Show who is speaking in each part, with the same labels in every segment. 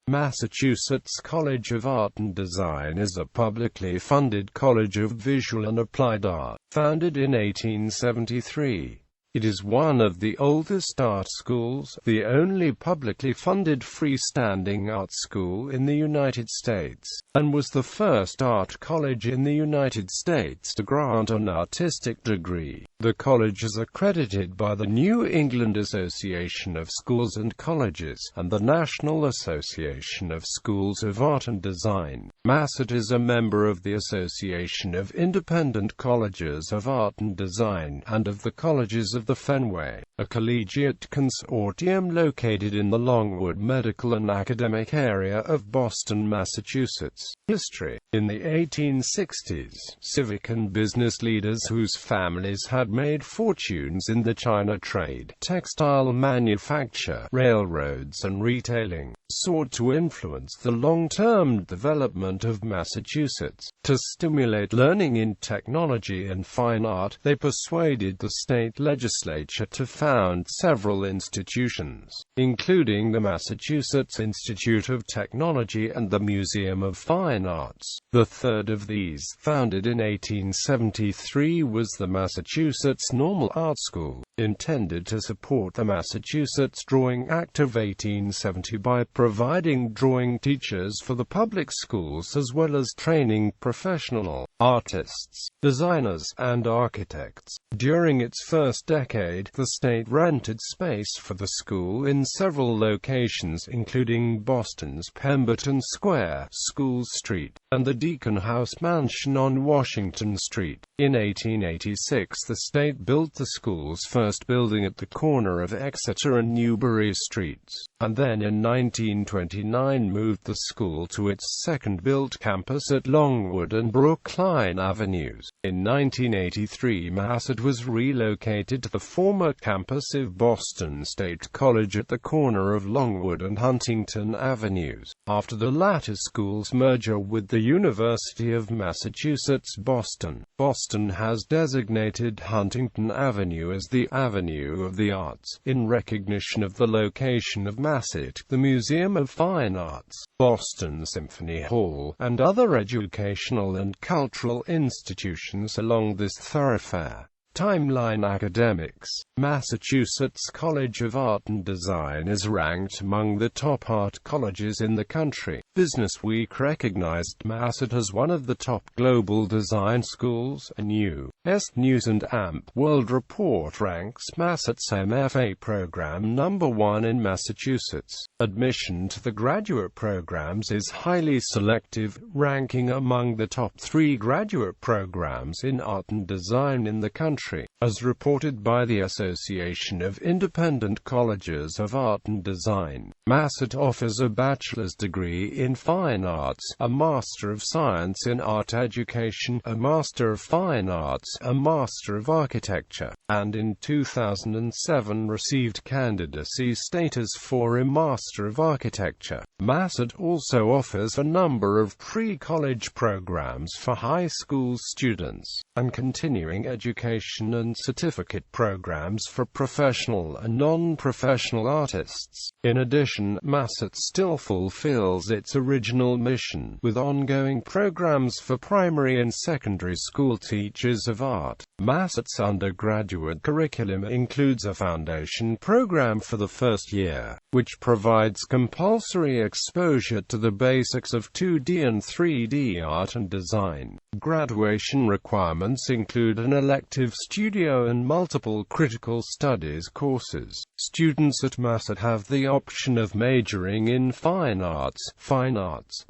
Speaker 1: Massachusetts College of Art and Design is a publicly funded college of visual and applied art, founded in 1873. It is one of the oldest art schools, the only publicly funded freestanding art school in the United States, and was the first art college in the United States to grant an artistic degree. The college is accredited by the New England Association of Schools and Colleges, and the National Association of Schools of Art and Design. MassArt is a member of the Association of Independent Colleges of Art and Design, and of the Colleges of the Fenway, a collegiate consortium located in the Longwood medical and academic area of Boston, Massachusetts. History. In the 1860s, civic and business leaders whose families had made fortunes in the China trade, textile manufacture, railroads and retailing, sought to influence the long-term development of Massachusetts. To stimulate learning in technology and fine art, they persuaded the state legislature to found several institutions, including the Massachusetts Institute of Technology and the Museum of Fine Arts. The third of these, founded in 1873, was the Massachusetts Normal Art School, intended to support the Massachusetts Drawing Act of 1870 by providing drawing teachers for the public schools as well as training professional artists, designers, and architects. During its first decade, the state rented space for the school in several locations, including Boston's Pemberton Square, School Street, and the Deacon House Mansion on Washington Street. In 1886, the state built the school's first building at the corner of Exeter and Newbury Streets, and then in 1929 moved the school to its second-built campus at Longwood and Brookline Avenues. In 1983, MassArt was relocated to the former campus of Boston State College at the corner of Longwood and Huntington Avenues, after the latter school's merger with the University of Massachusetts Boston. Boston has designated Huntington Avenue as the Avenue of the Arts, in recognition of the location of MassArt, the Museum of Fine Arts, Boston Symphony Hall, and other educational and cultural institutions along this thoroughfare. Timeline. Academics. Massachusetts College of Art and Design is ranked among the top art colleges in the country. Businessweek recognized MassArt as one of the top global design schools, and U.S. News & AMP World Report ranks MassArt's MFA program #1 in Massachusetts. Admission to the graduate programs is highly selective, ranking among the top 3 graduate programs in art and design in the country, as reported by the Association of Independent Colleges of Art and Design. MassArt offers a bachelor's degree in Fine Arts, a Master of Science in Art Education, a Master of Fine Arts, a Master of Architecture, and in 2007 received candidacy status for a Master of Architecture. MassArt also offers a number of pre-college programs for high school students, and continuing education and certificate programs for professional and non-professional artists. In addition, MassArt still fulfills its original mission, with ongoing programs for primary and secondary school teachers of art. MassArt's undergraduate curriculum includes a foundation program for the first year, which provides compulsory exposure to the basics of 2D and 3D art and design. Graduation requirements include an elective studio and multiple critical studies courses. Students at MassArt have the option of majoring in fine arts,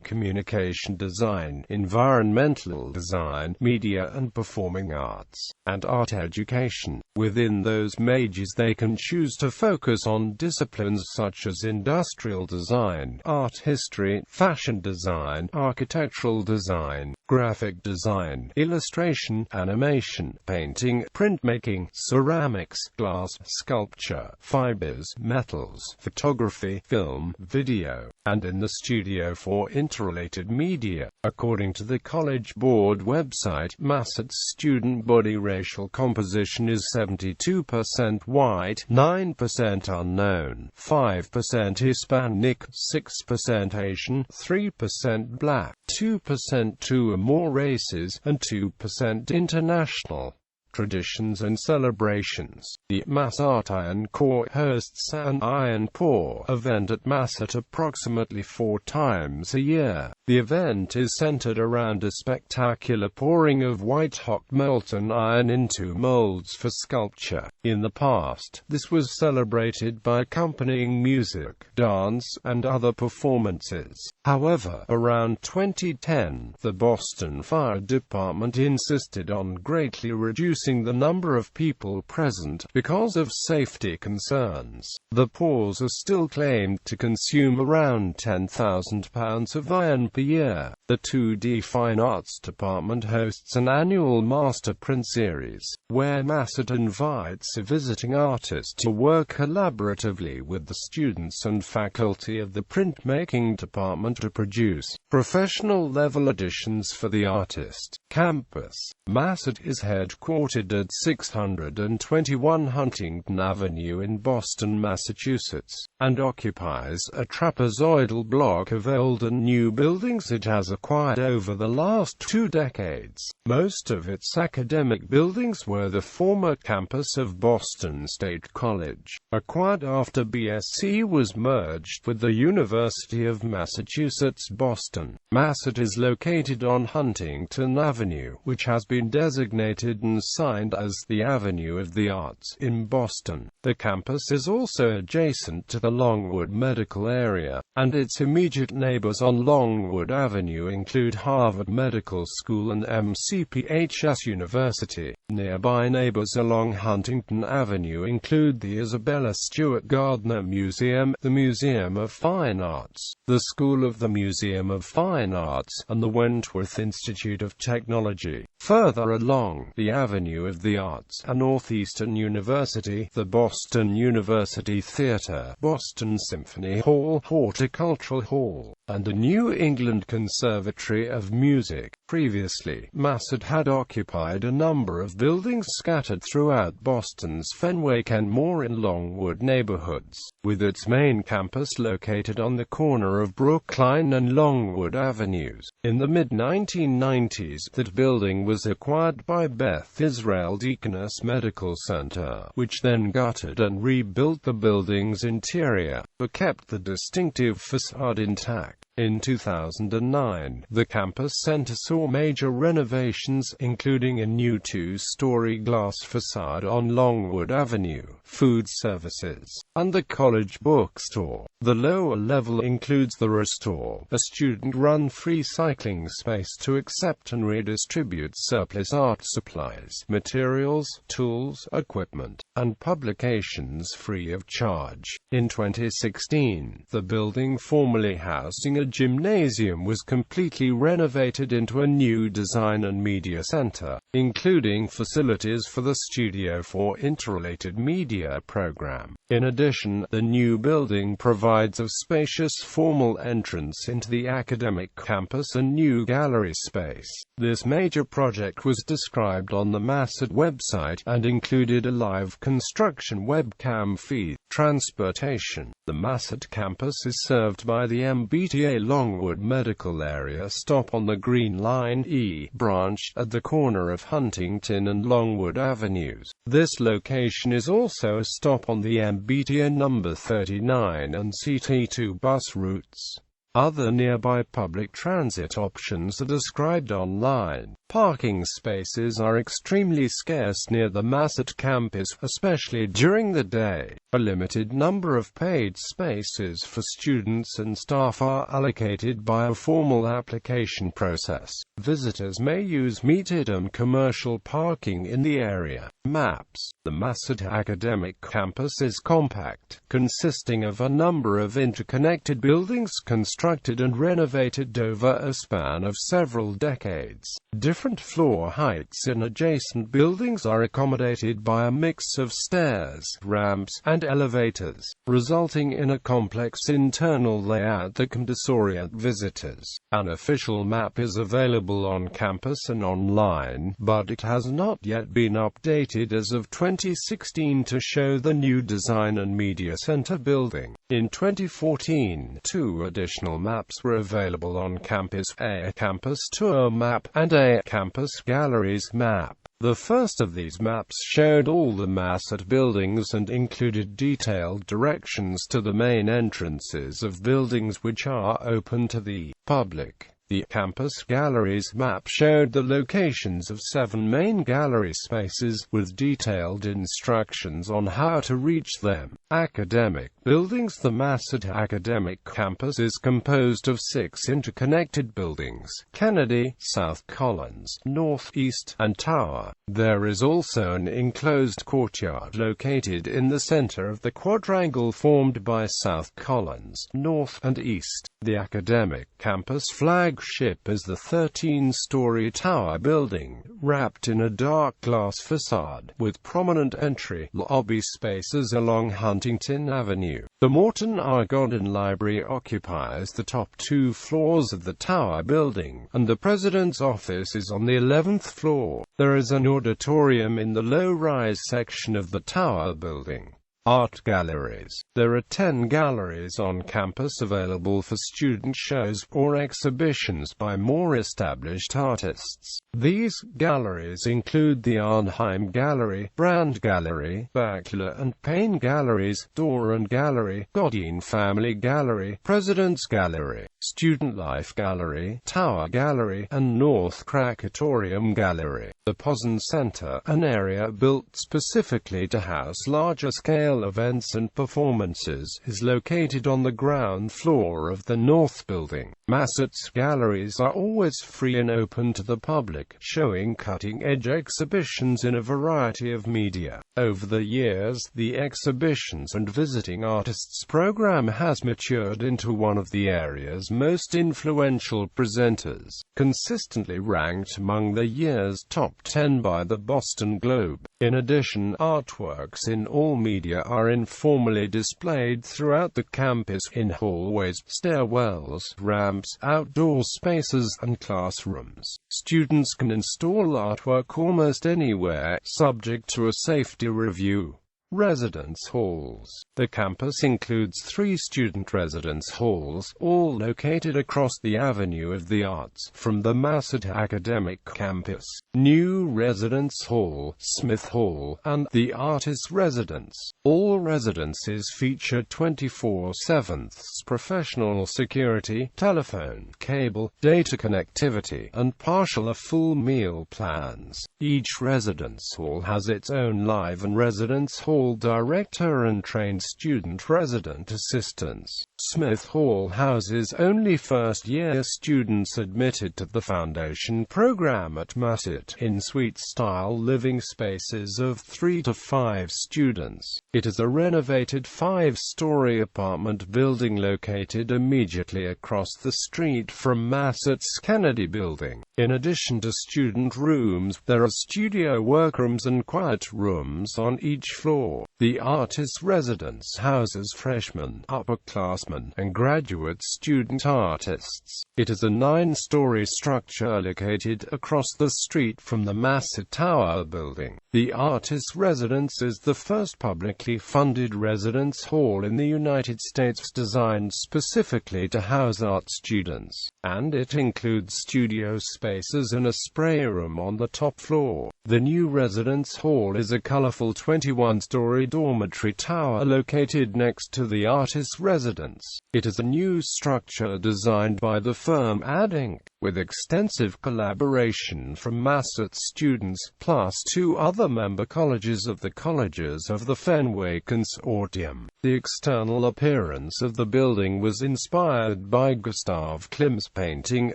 Speaker 1: communication design, environmental design, media and performing arts, and art education. Within those majors they can choose to focus on disciplines such as industrial design, art history, fashion design, architectural design, graphic design, illustration, animation, painting, printmaking, ceramics, glass, sculpture, fibers, metals, photography, film, video, and in the studio for interrelated media. According to the College Board website, MassArt's student body racial composition is 72% white, 9% unknown, 5% Hispanic, 6% Asian, 3% black, 2% two or more races, and 2% international. Traditions and celebrations. The MassArt Iron Core hosts an Iron Pour event at MassArt approximately 4 times a year. The event is centered around a spectacular pouring of white-hot molten iron into molds for sculpture. In the past, this was celebrated by accompanying music, dance, and other performances. However, around 2010, the Boston Fire Department insisted on greatly reducing the number of people present because of safety concerns. The pours are still claimed to consume around 10,000 pounds of iron per year. The 2D Fine Arts Department hosts an annual master print series, where MassArt invites a visiting artist to work collaboratively with the students and faculty of the printmaking department to produce professional-level editions for the artist. Campus. MassArt is headquartered at 621 Huntington Avenue in Boston, Massachusetts, and occupies a trapezoidal block of old and new buildings it has acquired over the last 2 decades. Most of its academic buildings were the former campus of Boston State College, acquired after BSC was merged with the University of Massachusetts Boston. MassArt is located on Huntington Avenue, which has been designated and signed as the Avenue of the Arts in Boston. The campus is also adjacent to the Longwood medical area, and its immediate neighbors on Longwood Avenue include Harvard Medical School and MCPHS University. Nearby neighbors along Huntington Avenue include the Isabella Stewart Gardner Museum, the Museum of Fine Arts, the School of the Museum of Fine Arts, and the Wentworth Institute of Technology. Further along the Avenue of the Arts, a Northeastern University, the Boston University Theater, Boston Symphony Hall, Horticultural Hall, and the New England Conservatory of Music. Previously, MassArt had occupied a number of buildings scattered throughout Boston's Fenway and Longwood neighborhoods, with its main campus located on the corner of Brookline and Longwood Avenues. In the mid-1990s, that building was acquired by Beth Israel Deaconess Medical Center, which then gutted and rebuilt the building's interior, but kept the distinctive facade intact. In 2009, the campus center saw major renovations, including a new 2-story glass facade on Longwood Avenue, food services, and the college bookstore. The lower level includes the Restore, a student-run free cycling space to accept and redistribute surplus art supplies, materials, tools, equipment, and publications free of charge. In 2016, the building formerly housing a gymnasium was completely renovated into a new design and media center, including facilities for the Studio for Interrelated Media program. In addition, the new building provides a spacious formal entrance into the academic campus and new gallery space. This major project was described on the MassArt website and included a live construction webcam feed. Transportation. The MassArt campus is served by the MBTA Longwood Medical Area stop on the Green Line E branch at the corner of Huntington and Longwood Avenues. This location is also a stop on the MBTA number 39 and CT2 bus routes. Other nearby public transit options are described online. Parking spaces are extremely scarce near the MassArt campus, especially during the day. A limited number of paid spaces for students and staff are allocated by a formal application process. Visitors may use metered and commercial parking in the area. Maps. The MassArt academic campus is compact, consisting of a number of interconnected buildings constructed and renovated over a span of several decades. Different floor heights in adjacent buildings are accommodated by a mix of stairs, ramps, and elevators, resulting in a complex internal layout that can disorient visitors. An official map is available on campus and online, but it has not yet been updated as of 2016 to show the new Design and Media Center building. In 2014, 2 additional maps were available on campus: a campus tour map and a campus galleries map. The first of these maps showed all the MassArt buildings and included detailed directions to the main entrances of buildings which are open to the public. The Campus Galleries map showed the locations of 7 main gallery spaces, with detailed instructions on how to reach them. Academic buildings. The MassArt academic campus is composed of 6 interconnected buildings: Kennedy, South Collins, North, East, and Tower. There is also an enclosed courtyard located in the center of the quadrangle formed by South Collins, North, and East. The academic campus flagship is the 13-story tower building, wrapped in a dark glass facade, with prominent entry lobby spaces along Huntington Avenue. The Morton R. Godin Library occupies the top 2 floors of the tower building, and the president's office is on the 11th floor. There is an auditorium in the low-rise section of the tower building. Art galleries. There are 10 galleries on campus available for student shows or exhibitions by more established artists. These galleries include the Arnheim Gallery, Brand Gallery, Bachelor and Payne Galleries, Doran Gallery, Godin Family Gallery, President's Gallery, Student Life Gallery, Tower Gallery, and North Krakatorium Gallery. The Posen Center, an area built specifically to house larger-scale events and performances, is located on the ground floor of the North Building. MassArt's galleries are always free and open to the public, showing cutting-edge exhibitions in a variety of media. Over the years, the Exhibitions and Visiting Artists program has matured into one of the area's most influential presenters, consistently ranked among the year's top 10 by the Boston Globe. In addition, artworks in all media are informally displayed throughout the campus, in hallways, stairwells, ramps, outdoor spaces, and classrooms. Students can install artwork almost anywhere, subject to a safety review. Residence halls. The campus includes 3 student residence halls, all located across the Avenue of the Arts from the MassArt academic campus: New Residence Hall, Smith Hall, and the Artist Residence. All residences feature 24/7 professional security, telephone, cable, data connectivity, and partial or full meal plans. Each residence hall has its own live and residence hall director and trained student resident assistants. Smith Hall houses only first-year students admitted to the foundation program at MassArt, in suite-style living spaces of 3 to 5 students. It is a renovated 5-story apartment building located immediately across the street from MassArt's Kennedy building. In addition to student rooms, there are studio workrooms and quiet rooms on each floor. The artist residence houses freshmen, upperclassmen, and graduate student artists. It is a 9-story structure located across the street from the MassArt Tower building. The artist residence is the first publicly funded residence hall in the United States designed specifically to house art students, and it includes studio spaces and a spray room on the top floor. The new residence hall is a colorful 21-story dormitory tower located next to the artist's residence. It is a new structure designed by the firm Ad Inc., with extensive collaboration from MassArt students, plus 2 other member colleges of the Colleges of the Fenway consortium. The external appearance of the building was inspired by Gustav Klimt's painting,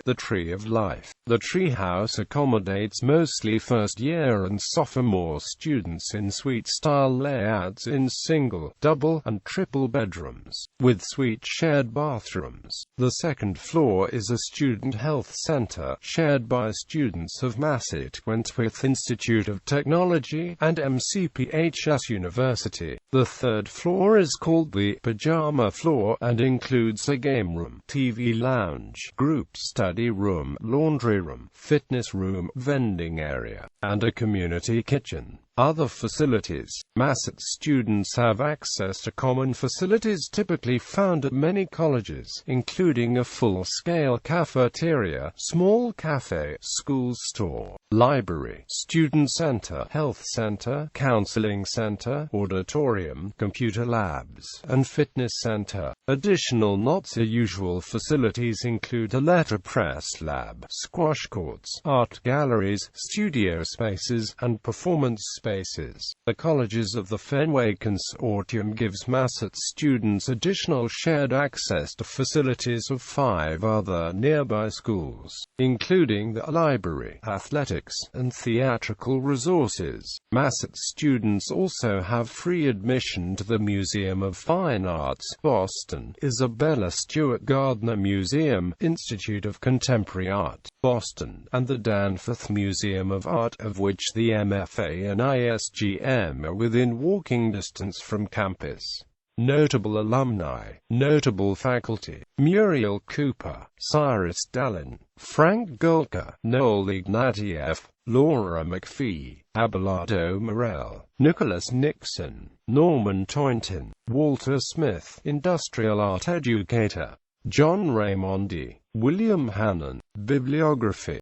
Speaker 1: The Tree of Life. The treehouse accommodates mostly first-year and sophomore students in suite-style layouts in single, double, and triple bedrooms, with suite shared bathrooms. The second floor is a student health center, shared by students of MassArt, Wentworth Institute of Technology, and MCPHS University. The third floor is called the pajama floor, and includes a game room, TV lounge, group study room, laundry room, fitness room, vending area, and a community kitchen. Other facilities. MassArt students have access to common facilities typically found at many colleges, including a full-scale cafeteria, small cafe, school store, library, student center, health center, counseling center, auditorium, computer labs, and fitness center. Additional not-so-usual facilities include a letterpress lab, squash courts, art galleries, studio spaces, and performance spaces. The Colleges of the Fenway Consortium gives MassArt students additional shared access to facilities of 5 other nearby schools, including the library, athletics, and theatrical resources. MassArt students also have free admission to the Museum of Fine Arts, Boston, Isabella Stewart Gardner Museum, Institute of Contemporary Art, Boston, and the Danforth Museum of Art, of which the MFA and ISGM are within walking distance from campus. Notable alumni, notable faculty: Muriel Cooper, Cyrus Dallin, Frank Golka, Noel Ignatieff, Laura McPhee, Abelardo Morel, Nicholas Nixon, Norman Toynton, Walter Smith, industrial art educator, John Raimondi, William Hannon. Bibliography.